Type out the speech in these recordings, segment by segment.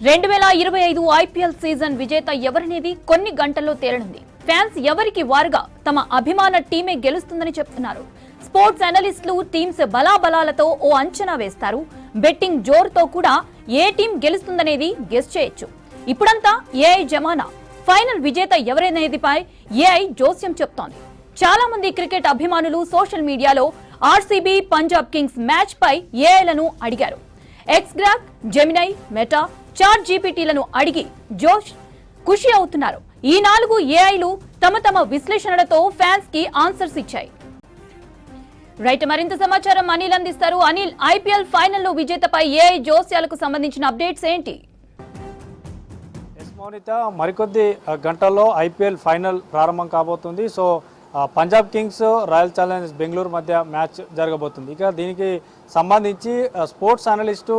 2025 IPL season విజేత ఎవరనేది కొన్ని గంటల్లో తేలనుంది. ఫ్యాన్స్ ఎవరికి వారుగా తమ అభిమాన టీమే గెలుస్తుందని చెప్తున్నారు. స్పోర్ట్స్ అనలిస్టులు టీమ్స్ బలాబలాలతో ఓ అంచనా వేస్తారు. బెట్టింగ్ జోరుతో కూడా ఏ టీం గెలుస్తుందనేది గెస్ చేయొచ్చు. ఇప్పుడంతా ఏఐ జమానా. ఫైనల్ విజేత ఎవరనేదిపై ఏఐ జోస్యం చెప్తోంది. చాలా మంది క్రికెట్ అభిమానులు సోషల్ మీడియాలో ఆర్సీబీ పంజాబ్ కింగ్స్ మ్యాచ్ పై ఏఐలను అడిగారు. ఎక్స్గ్రాక్, జెమినై, మెటా, చాట్ జీపీటీలను అడిగి ఖుషి అవుతున్నారు. ఈ 4 ఏఐలు తమ విశ్లేషణలతో ఫ్యాన్స్ కి ఆన్సర్స్ ఇచ్చాయి. రైట్, మరింత సమాచారం అనిల్ అందిస్తారు. అనిల్, ఐపీఎల్ ఫైనల్లో విజేతపై ఏఐ జోస్యాలకు సంబంధించిన అప్డేట్స్ ఏంటి? మౌనిత, మరికొద్ది గంటల్లో ఐపీఎల్ ఫైనల్ ప్రారంభం కాబోతుంది. So Punjab Kings royal Challengers Bengaluru మధ్య మ్యాచ్ జరగబోతుంది. ఇక దీనికి సంబంధించి స్పోర్ట్స్ అనలిస్టు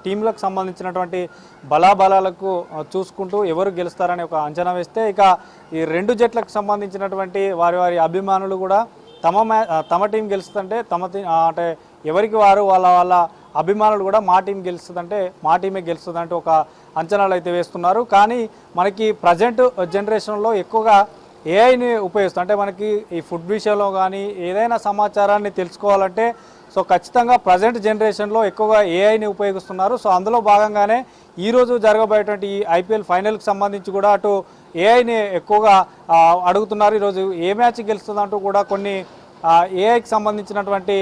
టీంలకు సంబంధించినటువంటి బలాబలాలకు చూసుకుంటూ ఎవరు గెలుస్తారని ఒక అంచనా వేస్తే, ఇక ఈ 2 జట్లకు సంబంధించినటువంటి వారి అభిమానులు కూడా తమ టీం గెలుస్తుందంటే అంటే ఎవరికి వారు వాళ్ళ అభిమానులు కూడా మా టీం గెలుస్తుందంటే మా టీమే గెలుస్తుందంటే ఒక అంచనాలు అయితే వేస్తున్నారు. కానీ మనకి ప్రజెంట్ జనరేషన్లో ఎక్కువగా ఏఐని ఉపయోగిస్తాం. అంటే మనకి ఈ ఫుడ్ విషయంలో కానీ ఏదైనా సమాచారాన్ని తెలుసుకోవాలంటే సో ఖచ్చితంగా ప్రజెంట్ జనరేషన్లో ఎక్కువగా ఏఐని ఉపయోగిస్తున్నారు. సో అందులో భాగంగానే ఈరోజు జరగబోయేటువంటి ఈ ఐపీఎల్ ఫైనల్కి సంబంధించి కూడా అటు ఏఐని ఎక్కువగా అడుగుతున్నారు. ఈరోజు ఏ మ్యాచ్ గెలుస్తుందంటూ కూడా కొన్ని ఏఐకి సంబంధించినటువంటి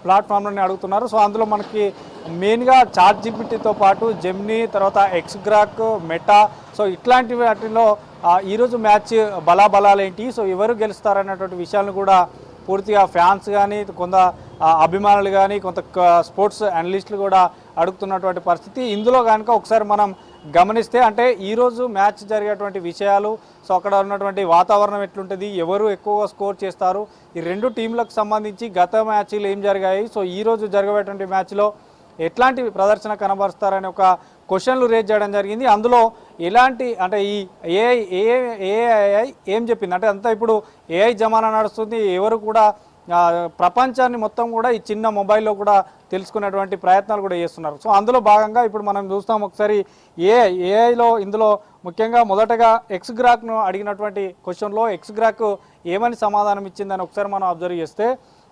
ప్లాట్ఫామ్లని అడుగుతున్నారు. సో అందులో మనకి మెయిన్గా చాట్ జీపీటీతో పాటు జెమినీ, తర్వాత ఎక్స్గ్రాక్, మెటా, సో ఇట్లాంటి వాటిలో ఈరోజు మ్యాచ్ బలాబలాలు ఏంటి, సో ఎవరు గెలుస్తారనేటువంటి విషయాలను కూడా పూర్తిగా ఫ్యాన్స్ కానీ కొంత అభిమానులు కానీ కొంత స్పోర్ట్స్ అనలిస్టులు కూడా అడుగుతున్నటువంటి పరిస్థితి. ఇందులో కనుక ఒకసారి మనం గమనిస్తే అంటే ఈరోజు మ్యాచ్ జరిగేటువంటి విషయాలు, సో అక్కడ ఉన్నటువంటి వాతావరణం ఎట్లుంటుంది, ఎవరు ఎక్కువగా స్కోర్ చేస్తారు, ఈ 2 టీంలకు సంబంధించి గత మ్యాచ్లు ఏం జరిగాయి, సో ఈరోజు జరగబోయేటువంటి మ్యాచ్లో ఎట్లాంటి ప్రదర్శన కనబరుస్తారని ఒక క్వశ్చన్లు రేజ్ చేయడం జరిగింది. అందులో ఎలాంటి అంటే ఈ ఏఐ ఏం చెప్పింది అంటే అంతా ఇప్పుడు ఏఐ జమానా నడుస్తుంది. ఎవరు కూడా ప్రపంచాన్ని మొత్తం కూడా ఈ చిన్న మొబైల్లో కూడా తెలుసుకునేటువంటి ప్రయత్నాలు కూడా చేస్తున్నారు. సో అందులో భాగంగా ఇప్పుడు మనం చూస్తాం ఒకసారి ఏఐలో ఇందులో ముఖ్యంగా మొదటగా ఎక్స్గ్రాక్ను అడిగినటువంటి క్వశ్చన్లో ఎక్స్గ్రాక్ ఏమని సమాధానం ఇచ్చిందని ఒకసారి మనం అబ్జర్వ్ చేస్తే,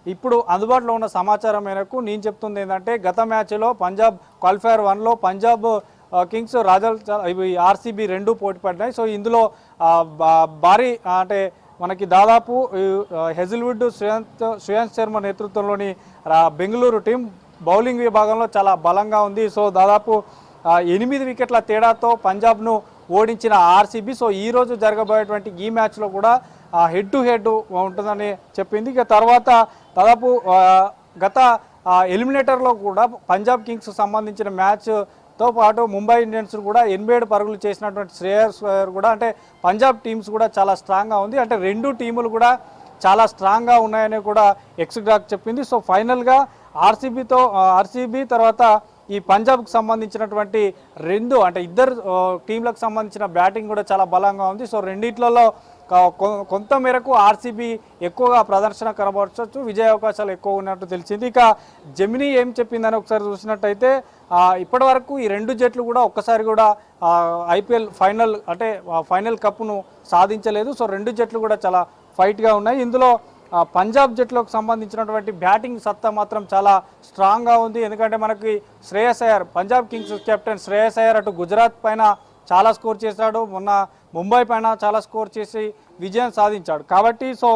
ఇప్పుడు అందుబాటులో ఉన్న సమాచారం మేరకు నేను చెప్తుంది ఏంటంటే గత మ్యాచ్లో పంజాబ్ క్వాలిఫైయర్ 1లో పంజాబ్ కింగ్స్ ఆర్సీబీ 2 పోటీ పడ్డాయి. సో ఇందులో భారీ అంటే మనకి దాదాపు హెజిల్వుడ్, శ్రేయాంశ్ శర్మ నేతృత్వంలోని బెంగళూరు టీం బౌలింగ్ విభాగంలో చాలా బలంగా ఉంది. సో దాదాపు 8 వికెట్ల తేడాతో పంజాబ్ను ఓడించిన ఆర్సీబీ సో ఈరోజు జరగబోయేటువంటి ఈ మ్యాచ్లో కూడా హెడ్ టు హెడ్ ఉంటుందని చెప్పింది. ఇక తర్వాత దాదాపు గత ఎలిమినేటర్లో కూడా పంజాబ్ కింగ్స్ సంబంధించిన మ్యాచ్తో పాటు ముంబై ఇండియన్స్ కూడా 87 పరుగులు చేసినటువంటి శ్రేయస్ కూడా అంటే పంజాబ్ టీమ్స్ కూడా చాలా స్ట్రాంగ్గా ఉంది. అంటే 2 టీములు కూడా చాలా స్ట్రాంగ్గా ఉన్నాయని కూడా ఎక్స్గ్రాక్ చెప్పింది. సో ఫైనల్గా ఆర్సీబీ తర్వాత ఈ పంజాబ్కి సంబంధించినటువంటి 2 అంటే ఇద్దరు టీంలకు సంబంధించిన బ్యాటింగ్ కూడా చాలా బలంగా ఉంది. సో రెండిట్లలో కొంత మేరకు ఆర్సీబీ ఎక్కువగా ప్రదర్శన కనబరచవచ్చు, విజయ అవకాశాలు ఎక్కువ ఉన్నట్టు తెలిసింది. ఇక జెమినీ ఏం చెప్పిందని ఒకసారి చూసినట్టయితే ఇప్పటి వరకు ఈ 2 జట్లు కూడా ఒక్కసారి కూడా ఐపీఎల్ ఫైనల్ కప్ను సాధించలేదు. సో 2 జట్లు కూడా చాలా ఫైట్గా ఉన్నాయి. ఇందులో పంజాబ్ జట్లకు సంబంధించినటువంటి బ్యాటింగ్ సత్తా మాత్రం చాలా స్ట్రాంగ్గా ఉంది. ఎందుకంటే మనకి శ్రేయస్ అయ్యర్, పంజాబ్ కింగ్స్ కెప్టెన్ శ్రేయస్ అయ్యర్ అటు గుజరాత్ పైన చాలా స్కోర్ చేశాడు, మొన్న ముంబై పైన చాలా స్కోర్ చేసి విజయం సాధించాడు. కాబట్టి సో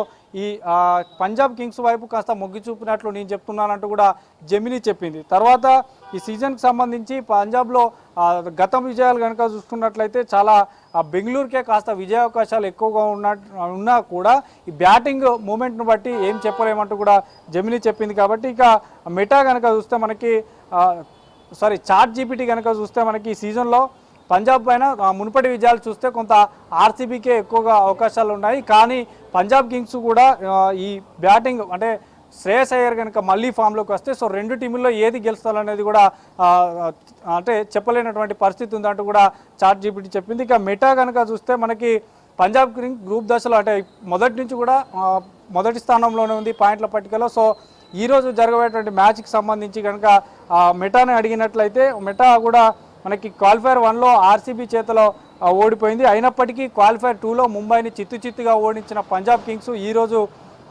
ఈ పంజాబ్ కింగ్స్ వైపు కాస్త మొగ్గి చూపినట్లు నేను చెప్తున్నానంటూ కూడా జెమినీ చెప్పింది. తర్వాత ఈ సీజన్కి సంబంధించి పంజాబ్లో గత విజయాలు కనుక చూసుకున్నట్లయితే చాలా బెంగళూరుకే కాస్త విజయ అవకాశాలు ఎక్కువగా ఉన్నా కూడా ఈ బ్యాటింగ్ మూమెంట్ను బట్టి ఏం చెప్పలేమంటూ కూడా జెమినీ చెప్పింది. కాబట్టి ఇక మెటా కనుక చూస్తే మనకి చాట్ జీపీటీ కనుక చూస్తే మనకి ఈ సీజన్లో పంజాబ్ పైన మునుపటి విజయాలు చూస్తే కొంత ఆర్సీబీకే ఎక్కువగా అవకాశాలు ఉన్నాయి. కానీ పంజాబ్ కింగ్స్ కూడా ఈ బ్యాటింగ్ అంటే శ్రేయస్ అయ్యర్ కనుక మళ్ళీ ఫామ్లోకి వస్తే సో 2 టీముల్లో ఏది గెలుస్తారనేది కూడా అంటే చెప్పలేనటువంటి పరిస్థితి ఉందంటూ కూడా చాట్ జీపీటీ చెప్పింది. ఇక మెటా కనుక చూస్తే మనకి పంజాబ్ కింగ్స్ గ్రూప్ దశలో అంటే మొదటి నుంచి కూడా మొదటి స్థానంలోనే ఉంది పాయింట్ల పట్టికలో. సో ఈరోజు జరగబోయేటువంటి మ్యాచ్కి సంబంధించి కనుక మెటాని అడిగినట్లయితే మెటా కూడా మనకి క్వాలిఫైర్ 1లో ఆర్సీబీ చేతిలో ఓడిపోయింది. అయినప్పటికీ క్వాలిఫైర్ 2లో ముంబైని చిత్తుగా ఓడించిన పంజాబ్ కింగ్స్ ఈరోజు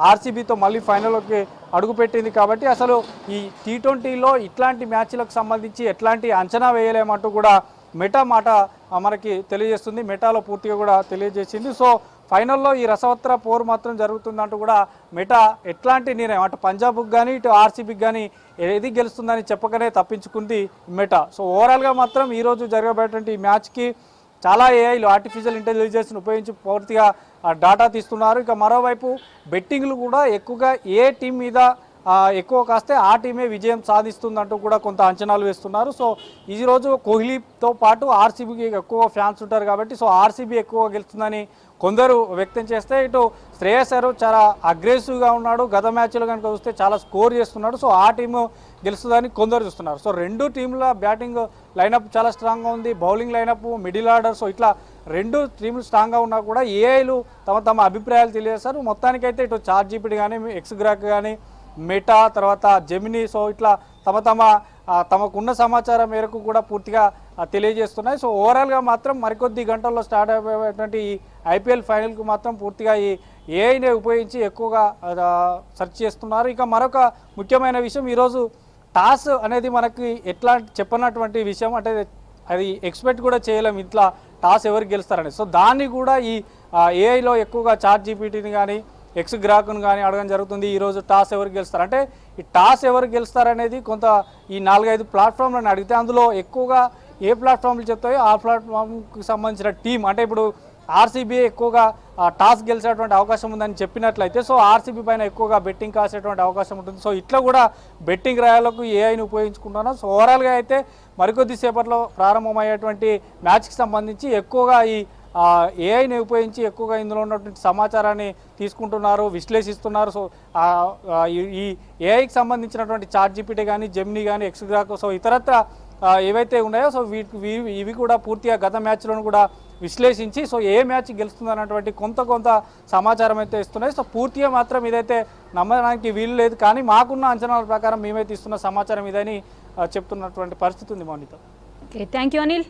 ఆర్సీబీతో మళ్ళీ ఫైనల్లోకి అడుగుపెట్టింది. కాబట్టి అసలు ఈ T20లో ఇట్లాంటి మ్యాచ్లకు సంబంధించి ఎట్లాంటి అంచనా వేయలేమంటూ కూడా మెటా మాట మనకి తెలియజేస్తుంది. మెటాలో పూర్తిగా కూడా తెలియజేసింది. సో ఫైనల్లో ఈ రసవత్ర పోరు మాత్రం జరుగుతుందంటూ కూడా మెటా ఎట్లాంటి నిర్ణయం అటు పంజాబ్కి కానీ ఇటు ఆర్సీబీకి కానీ ఏది గెలుస్తుందని చెప్పకనే తప్పించుకుంది మెటా. సో ఓవరాల్గా మాత్రం ఈరోజు జరగబోయేటువంటి ఈ మ్యాచ్కి చాలా ఏఐలు ఆర్టిఫిషియల్ ఇంటెలిజెన్స్ని ఉపయోగించి పూర్తిగా డాటా తీస్తున్నారు. ఇక మరోవైపు బెట్టింగ్లు కూడా ఎక్కువగా ఏ టీం మీద ఎక్కువ కాస్తే ఆ టీమే విజయం సాధిస్తుందంటూ కూడా కొంత అంచనాలు వేస్తున్నారు. సో ఈరోజు కోహ్లీతో పాటు ఆర్సీబీకి ఎక్కువ ఫ్యాన్స్ ఉంటారు కాబట్టి సో ఆర్సీబీ ఎక్కువ గెలుస్తుందని కొందరు వ్యక్తం చేస్తే, ఇటు శ్రేయస్ అయ్యర్ చాలా అగ్రెసివ్గా ఉన్నాడు. గత మ్యాచ్లో కనుక చూస్తే చాలా స్కోర్ చేస్తున్నాడు. సో ఆ టీము గెలుస్తుందని కొందరు చూస్తున్నారు. సో రెండు టీంల బ్యాటింగ్ లైనప్ చాలా స్ట్రాంగ్గా ఉంది. Bowling lineup, middle order, so ఇట్లా రెండు టీంలు స్ట్రాంగ్గా ఉన్నా కూడా ఏఐలు తమ అభిప్రాయాలు తెలియజేస్తారు. మొత్తానికైతే ఇటు చాట్‌జీపీటీ కానీ, ఎక్స్‌గ్రాక్ కానీ, మెటా, తర్వాత జెమినీ, సో ఇట్లా తమకున్న సమాచారం మేరకు కూడా పూర్తిగా తెలియజేస్తున్నాయి. సో ఓవరాల్గా మాత్రం మరికొద్ది గంటల్లో స్టార్ట్ అయిపోయేటువంటి ఈ ఐపీఎల్ ఫైనల్కు మాత్రం పూర్తిగా ఈ ఏఐని ఉపయోగించి ఎక్కువగా సెర్చ్ చేస్తున్నారు. ఇక మరొక ముఖ్యమైన విషయం, ఈరోజు టాస్ అనేది మనకి ఎట్లా చెప్పనటువంటి విషయం, అంటే అది ఎక్స్పెక్ట్ కూడా చేయలేం ఇట్లా టాస్ ఎవరికి గెలుస్తారని. సో దాన్ని కూడా ఈ ఏఐలో ఎక్కువగా చాట్‌జీపీటీని కానీ ఎక్స్‌గ్రాక్ను కానీ అడగడం జరుగుతుంది. ఈరోజు టాస్ ఎవరికి గెలుస్తారు అంటే ఈ టాస్ ఎవరికి గెలుస్తారనేది కొంత ఈ 4-5 ప్లాట్ఫామ్లను అడిగితే అందులో ఎక్కువగా ఏ ప్లాట్ఫామ్లు చెప్తాయో ఆ ప్లాట్ఫామ్కి సంబంధించిన టీం, అంటే ఇప్పుడు ఆర్సీబీ ఎక్కువగా టాస్ గెలిచేటువంటి అవకాశం ఉందని చెప్పినట్లయితే సో ఆర్సీబీ పైన ఎక్కువగా బెట్టింగ్ కాసేటువంటి అవకాశం ఉంటుంది. సో ఇట్లా కూడా బెట్టింగ్ రాయాలకు ఏఐని ఉపయోగించుకుంటున్నాం. సో ఓవరాల్గా అయితే మరికొద్ది సేపట్లో ప్రారంభమయ్యేటువంటి మ్యాచ్కి సంబంధించి ఎక్కువగా ఈ ఏఐని ఉపయోగించి ఎక్కువగా ఇందులో ఉన్నటువంటి సమాచారాన్ని తీసుకుంటున్నారు, విశ్లేషిస్తున్నారు. సో ఈ ఏఐకి సంబంధించినటువంటి చాట్‌జీపీటీ కానీ, జెమినీ కానీ, ఎక్స్‌గ్రాక్, సో ఇతరత్ర ఏవైతే ఉన్నాయో సో ఇవి కూడా పూర్తిగా గత మ్యాచ్లను కూడా విశ్లేషించి సో ఏ మ్యాచ్ గెలుస్తుంది అన్నటువంటి కొంత సమాచారం అయితే ఇస్తున్నాయి. సో పూర్తిగా మాత్రం ఇదైతే నమ్మడానికి వీలు లేదు, కానీ మాకున్న అంచనాల ప్రకారం మేమైతే ఇస్తున్న సమాచారం ఇదని చెప్తున్నటువంటి పరిస్థితి ఉంది. Mounitha. Okay, thank you Anil.